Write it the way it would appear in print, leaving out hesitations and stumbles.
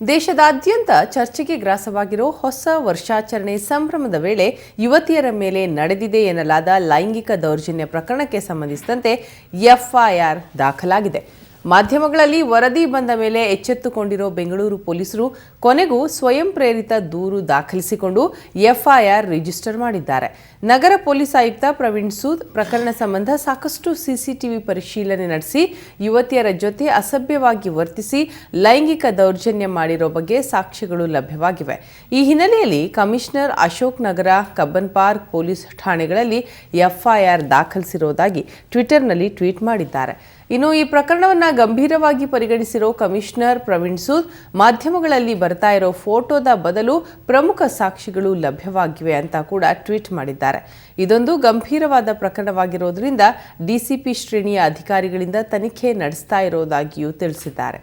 ದೇಶದಾದ್ಯಂತ ಚರ್ಚೆಗೆ ಗ್ರಾಸವಾಗಿರೋ ಹೊಸ ವರ್ಷಾಚರಣೆ ಸಂಭ್ರಮದ ವೇಳೆ ಯುವತಿಯರ ಮೇಲೆ ನಡೆದಿದೆ ಎನ್ನಲಾದ ಲೈಂಗಿಕ ದೌರ್ಜನ್ಯ ಪ್ರಕರಣಕ್ಕೆ ಸಂಬಂಧಿಸಿದಂತೆ ಎಫ್ಐಆರ್ ದಾಖಲಾಗಿದೆ. ಮಾಧ್ಯಮಗಳಲ್ಲಿ ವರದಿ ಬಂದ ಮೇಲೆ ಎಚ್ಚೆತ್ತುಕೊಂಡಿರೋ ಬೆಂಗಳೂರು ಪೊಲೀಸರು ಕೊನೆಗೂ ಸ್ವಯಂ ಪ್ರೇರಿತ ದೂರು ದಾಖಲಿಸಿಕೊಂಡು ಎಫ್ಐಆರ್ ರಿಜಿಸ್ಟರ್ ಮಾಡಿದ್ದಾರೆ. ನಗರ ಪೊಲೀಸ್ ಆಯುಕ್ತ ಪ್ರವೀಣ್ ಸೂದ್ ಪ್ರಕರಣ ಸಂಬಂಧ ಸಾಕಷ್ಟು ಸಿಸಿಟಿವಿ ಪರಿಶೀಲನೆ ನಡೆಸಿ ಯುವತಿಯರ ಜೊತೆ ಅಸಭ್ಯವಾಗಿ ವರ್ತಿಸಿ ಲೈಂಗಿಕ ದೌರ್ಜನ್ಯ ಮಾಡಿರೋ ಬಗ್ಗೆ ಸಾಕ್ಷ್ಯಗಳು ಲಭ್ಯವಾಗಿವೆ. ಈ ಹಿನ್ನೆಲೆಯಲ್ಲಿ commissioner Ashok Nagar, Cubbon park police ಠಾಣೆಗಳಲ್ಲಿ FIR ದಾಖಲಿಸಿರುವುದಾಗಿ ಟ್ವಿಟರ್ನಲ್ಲಿ ಟ್ವೀಟ್ ಮಾಡಿದ್ದಾರೆ. ಇನ್ನು ಈ ಪ್ರಕರಣವನ್ನು ಗಂಭೀರವಾಗಿ ಪರಿಗಣಿಸಿರೋ ಕಮಿಷನರ್ ಪ್ರವೀಣ್ ಸೂದ್ ಮಾಧ್ಯಮಗಳಲ್ಲಿ ಬರ್ತಾ ಇರೋ ಫೋಟೋದ ಬದಲು ಪ್ರಮುಖ ಸಾಕ್ಷಿಗಳು ಲಭ್ಯವಾಗಿವೆ ಅಂತ ಕೂಡ ಟ್ವೀಟ್ ಮಾಡಿದ್ದಾರೆ. ಇದೊಂದು ಗಂಭೀರವಾದ ಪ್ರಕರಣವಾಗಿರೋದ್ರಿಂದ ಡಿಸಿಪಿ ಶ್ರೇಣಿಯ ಅಧಿಕಾರಿಗಳಿಂದ ತನಿಖೆ ನಡೆಸ್ತಾ ಇರೋದಾಗಿಯೂ ತಿಳಿಸಿದ್ದಾರೆ.